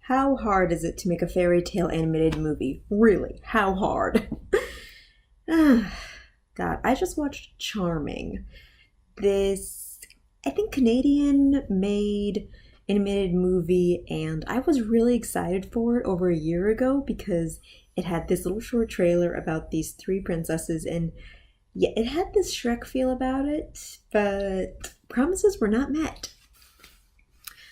How hard is it to make a fairy tale animated movie? Really, how hard? God, I just watched Charming. This, I think, Canadian made animated movie, and I was really excited for it over a year ago because it had this little short trailer about these three princesses, and yeah, it had this Shrek feel about it, but promises were not met.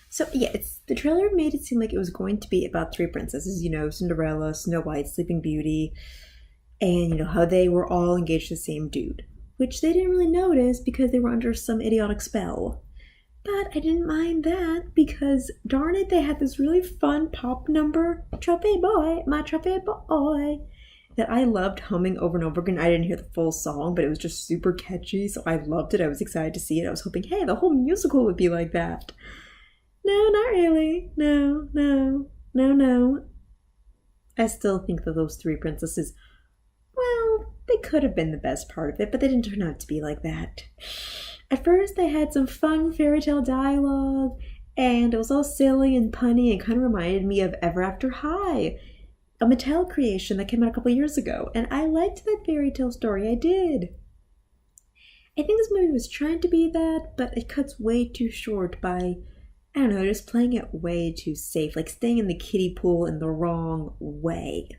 So yeah, the trailer made it seem like it was going to be about three princesses, Cinderella, Snow White, Sleeping Beauty, and how they were all engaged to the same dude, which they didn't really notice because they were under some idiotic spell. But I didn't mind that because, darn it, they had this really fun pop number, Trophy Boy, my Trophy Boy, that I loved humming over and over again. I didn't hear the full song, but it was just super catchy, so I loved it. I was excited to see it. I was hoping, hey, the whole musical would be like that. No, not really. No. I still think that those three princesses, well, they could have been the best part of it, but they didn't turn out to be like that. At first, they had some fun fairy tale dialogue, and it was all silly and punny and kind of reminded me of Ever After High, a Mattel creation that came out a couple years ago, and I liked that fairy tale story. I did. I think this movie was trying to be that, but it cuts way too short by, I don't know, just playing it way too safe, like staying in the kiddie pool in the wrong way.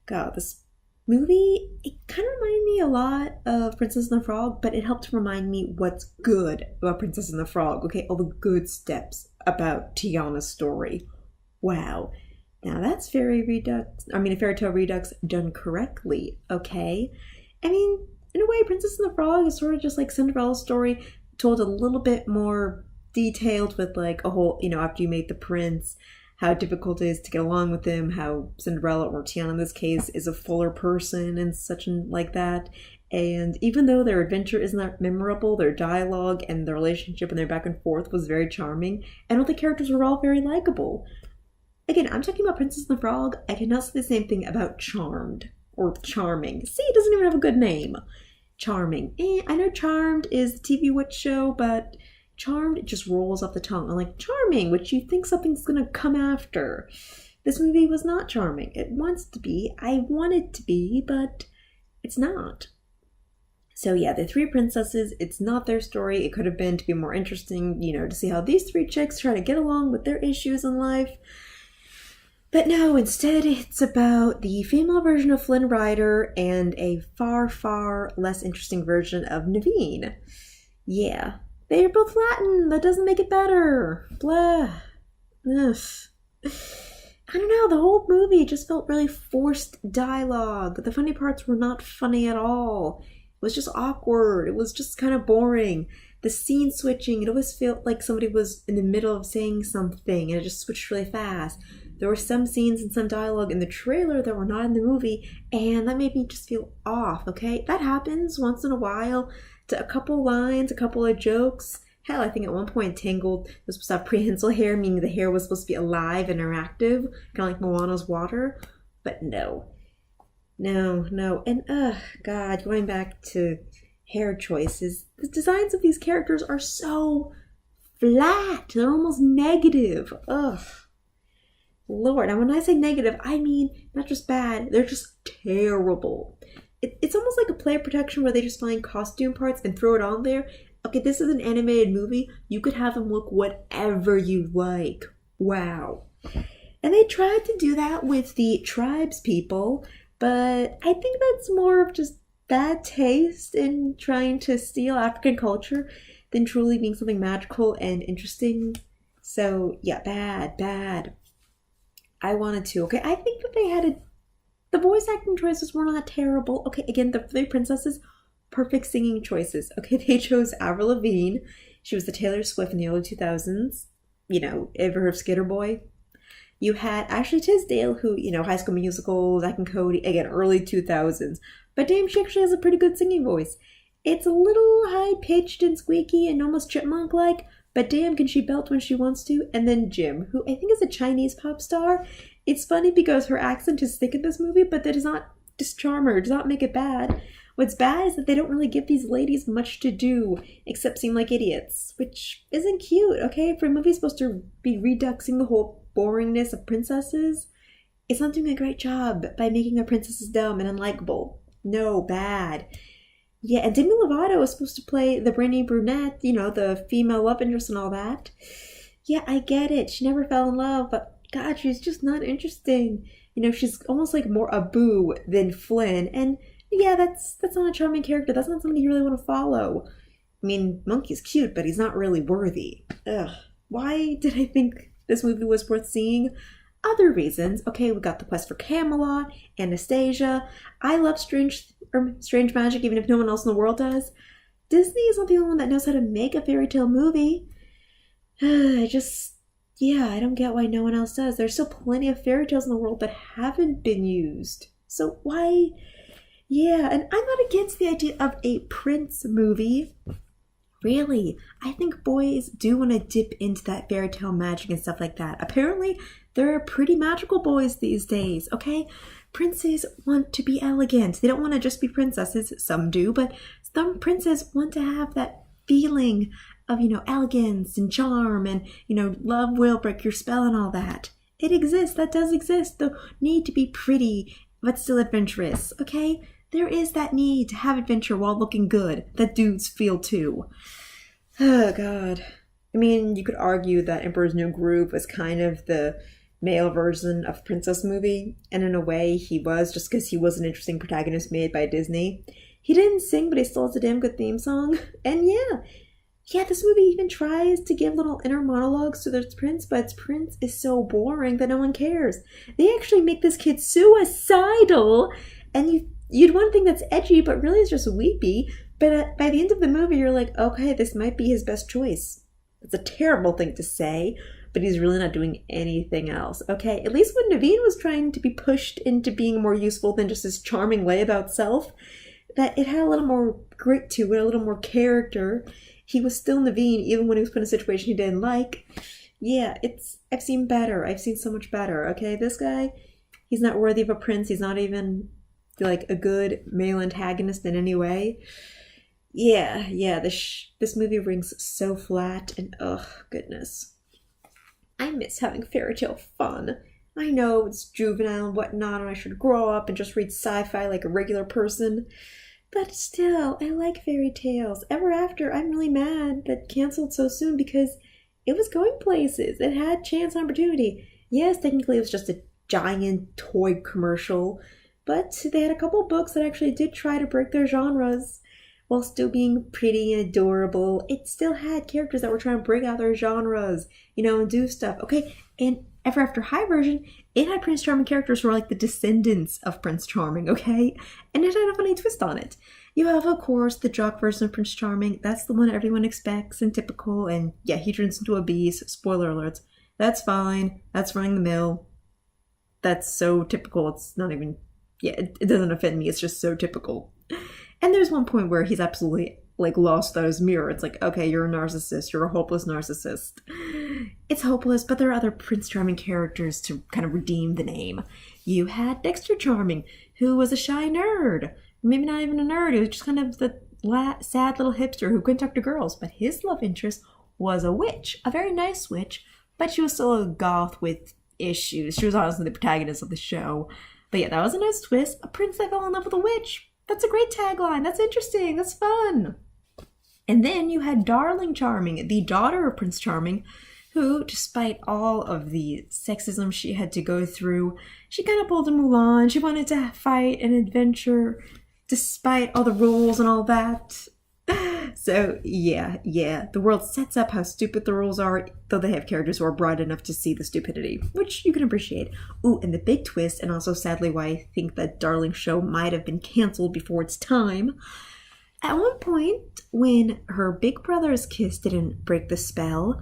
God, this movie, it kind of reminded me a lot of Princess and the Frog, but it helped remind me what's good about Princess and the Frog, okay? All the good steps about Tiana's story. Wow. Now that's a fairy tale redux done correctly, okay? I mean, in a way, Princess and the Frog is sort of just like Cinderella's story, told a little bit more detailed with like a whole, after you meet the prince, how difficult it is to get along with him, how Cinderella, or Tiana in this case, is a fuller person and such and like that. And even though their adventure isn't that memorable, their dialogue and their relationship and their back and forth was very charming, and all the characters were all very likable. Again, I'm talking about Princess and the Frog. I cannot say the same thing about Charmed or Charming. See, it doesn't even have a good name. Charming. I know Charmed is the TV witch show, but Charmed, it just rolls off the tongue. Unlike Charming, which you think something's gonna come after. This movie was not charming. It wants to be. I want it to be, but it's not. So yeah, the three princesses, it's not their story. It could have been to be more interesting, to see how these three chicks try to get along with their issues in life. But no, instead it's about the female version of Flynn Rider and a far, far less interesting version of Naveen. Yeah. They are both Latin. That doesn't make it better. Blah. Ugh. I don't know. The whole movie just felt really forced dialogue. The funny parts were not funny at all. It was just awkward. It was just kind of boring. The scene switching, it always felt like somebody was in the middle of saying something and it just switched really fast. There were some scenes and some dialogue in the trailer that were not in the movie, and that made me just feel off, okay? That happens once in a while. To a couple lines, a couple of jokes. Hell, I think at one point Tangled was supposed to have prehensile hair, meaning the hair was supposed to be alive and interactive, kind of like Moana's water. But no. And God, going back to hair choices, the designs of these characters are so flat. They're almost negative. Ugh. Lord, and when I say negative, I mean not just bad, they're just terrible. It's almost like a player protection where they just find costume parts and throw it on there. Okay, this is an animated movie. You could have them look whatever you like. Wow. And they tried to do that with the tribes people, but I think that's more of just bad taste in trying to steal African culture than truly being something magical and interesting. So, yeah, bad. I wanted to. Okay, I think that they had the voice acting choices were not terrible. Okay, again, the three princesses, perfect singing choices. Okay, they chose Avril Lavigne. She was the Taylor Swift in the early 2000s. Ever heard of Skater Boy? You had Ashley Tisdale, who, High School Musical, Zack and Cody, again, early 2000s. But damn, she actually has a pretty good singing voice. It's a little high-pitched and squeaky and almost chipmunk-like, but damn, can she belt when she wants to? And then Jim, who I think is a Chinese pop star. It's funny because her accent is thick in this movie, but that does not disarm her, does not make it bad. What's bad is that they don't really give these ladies much to do except seem like idiots, which isn't cute, okay? If a movie's supposed to be reduxing the whole boringness of princesses, it's not doing a great job by making our princesses dumb and unlikable. No, bad. Yeah, and Demi Lovato is supposed to play the brainy brunette, the female love interest and all that. Yeah, I get it. She never fell in love, but God, she's just not interesting. She's almost like more a Boo than Flynn. And yeah, that's not a charming character. That's not somebody you really want to follow. I mean, Monkey's cute, but he's not really worthy. Ugh. Why did I think this movie was worth seeing? Other reasons. Okay, we got The Quest for Camelot, Anastasia. I love strange magic, even if no one else in the world does. Disney is not the only one that knows how to make a fairy tale movie. I don't get why no one else does. There's still plenty of fairy tales in the world that haven't been used. So why? Yeah, and I'm not against the idea of a prince movie. Really, I think boys do want to dip into that fairy tale magic and stuff like that. Apparently, there are pretty magical boys these days, okay? Princes want to be elegant. They don't want to just be princesses. Some do, but some princes want to have that feeling of, elegance and charm and, love will break your spell and all that. It exists. That does exist. The need to be pretty, but still adventurous, okay? There is that need to have adventure while looking good that dudes feel too. Oh, God. I mean, you could argue that Emperor's New Groove was kind of the male version of Princess movie, and in a way he was, just because he was an interesting protagonist made by Disney. He didn't sing, but he still has a damn good theme song. And yeah, this movie even tries to give little inner monologues to its prince, but its prince is so boring that no one cares. They actually make this kid suicidal, and you'd want to think that's edgy, but really it's just weepy. But by the end of the movie, you're like, okay, this might be his best choice. It's a terrible thing to say, but he's really not doing anything else, okay? At least when Naveen was trying to be pushed into being more useful than just his charming layabout self, that it had a little more grit to it, a little more character. He was still Naveen, even when he was put in a situation he didn't like. Yeah, I've seen better. I've seen so much better, okay? This guy, he's not worthy of a prince. He's not even like a good male antagonist in any way. Yeah, this movie rings so flat, and ugh, goodness. I miss having fairy tale fun. I know it's juvenile and whatnot, and I should grow up and just read sci-fi like a regular person. But still, I like fairy tales. Ever After, I'm really mad that canceled so soon because it was going places. It had chance and opportunity. Yes, technically it was just a giant toy commercial, but they had a couple books that actually did try to break their genres while still being pretty and adorable. It still had characters that were trying to break out their genres, and do stuff. Okay, and Ever After High version, it had Prince Charming characters who were like the descendants of Prince Charming, okay? And it had a funny twist on it. You have, of course, the jock version of Prince Charming. That's the one everyone expects and typical. And yeah, he turns into a beast. Spoiler alerts. That's fine. That's running the mill. That's so typical. It's not even, it doesn't offend me. It's just so typical. And there's one point where he's absolutely lost out his mirror. It's like, okay, you're a narcissist. You're a hopeless narcissist. It's hopeless, but there are other Prince Charming characters to kind of redeem the name. You had Dexter Charming, who was a shy nerd. Maybe not even a nerd. He was just kind of the sad little hipster who couldn't talk to girls. But his love interest was a witch. A very nice witch. But she was still a goth with issues. She was honestly the protagonist of the show. But yeah, that was a nice twist. A prince that fell in love with a witch. That's a great tagline. That's interesting. That's fun. And then you had Darling Charming, the daughter of Prince Charming, who, despite all of the sexism she had to go through, she kind of pulled a Mulan. She wanted to fight and adventure despite all the rules and all that. So, yeah, the world sets up how stupid the rules are, though they have characters who are broad enough to see the stupidity, which you can appreciate. Ooh, and the big twist, and also sadly why I think that Darling show might have been canceled before its time. At one point, when her big brother's kiss didn't break the spell,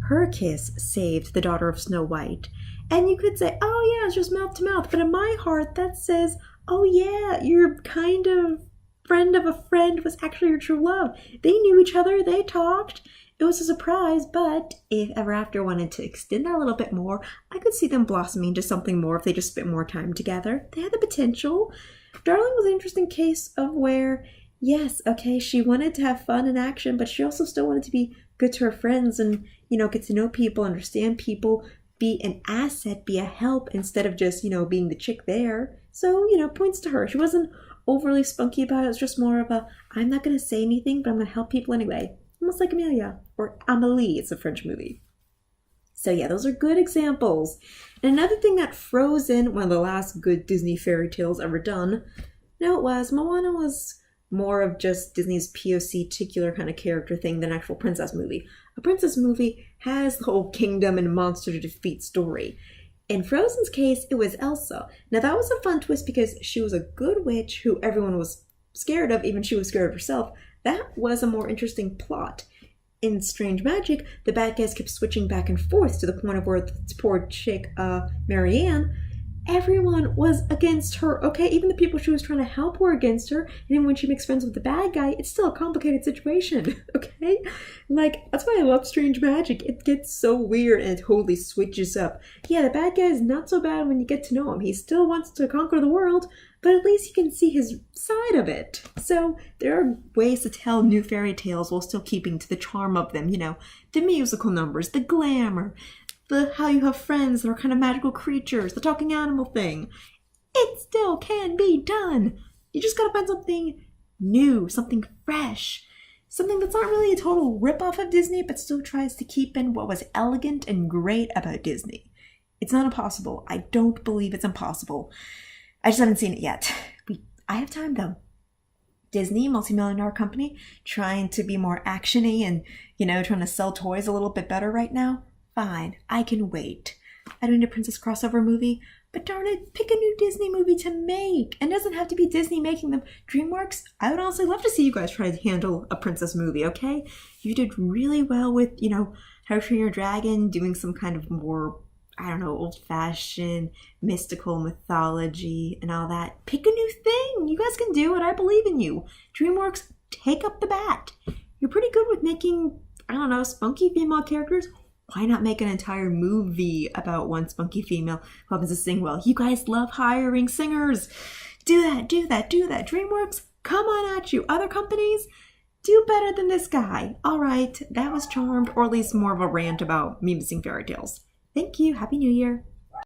her kiss saved the daughter of Snow White. And you could say, oh yeah, it's just mouth to mouth. But in my heart, that says, oh yeah, your kind of friend of a friend was actually your true love. They knew each other, they talked, It was a surprise, but if Ever After wanted to extend that a little bit more, I could see them blossoming into something more if they just spent more time together. They had the potential. Darling was an interesting case of where, yes, okay, she wanted to have fun and action, but she also still wanted to be good to her friends and, get to know people, understand people, be an asset, be a help instead of just, being the chick there. So, points to her. She wasn't overly spunky about it. It was just more of a, I'm not going to say anything, but I'm going to help people anyway. Almost like Amelia or Amélie. It's a French movie. So yeah, those are good examples. And another thing that Frozen, one of the last good Disney fairy tales ever done, Moana was more of just Disney's POC titular kind of character thing than an actual princess movie. A princess movie has the whole kingdom and monster to defeat story. In Frozen's case, it was Elsa. Now that was a fun twist because she was a good witch who everyone was scared of, even she was scared of herself. That was a more interesting plot. In Strange Magic, the bad guys kept switching back and forth to the point of where this poor chick, Marianne, everyone was against her, okay? Even the people she was trying to help were against her. And even when she makes friends with the bad guy, it's still a complicated situation, okay? That's why I love Strange Magic. It gets so weird and it totally switches up. Yeah, the bad guy is not so bad when you get to know him. He still wants to conquer the world, but at least you can see his side of it. So there are ways to tell new fairy tales while still keeping to the charm of them, the musical numbers, the glamour, how you have friends that are kind of magical creatures, the talking animal thing. It still can be done. You just gotta find something new, something fresh, something that's not really a total ripoff of Disney, but still tries to keep in what was elegant and great about Disney. It's not impossible. I don't believe it's impossible. I just haven't seen it yet. I have time though. Disney, multi-million-dollar company, trying to be more action-y and, trying to sell toys a little bit better right now. Fine, I can wait. I don't need a princess crossover movie, but darn it, pick a new Disney movie to make. And it doesn't have to be Disney making them. DreamWorks, I would honestly love to see you guys try to handle a princess movie, okay? You did really well with, How to Train Your Dragon, doing some kind of more, old-fashioned mystical mythology and all that. Pick a new thing. You guys can do it. I believe in you. DreamWorks, take up the bat. You're pretty good with making, spunky female characters. Why not make an entire movie about one spunky female who happens to sing well? You guys love hiring singers. Do that. DreamWorks, come on at you. Other companies, do better than this guy. All right, that was Charmed, or at least more of a rant about me missing fairy tales. Thank you. Happy New Year.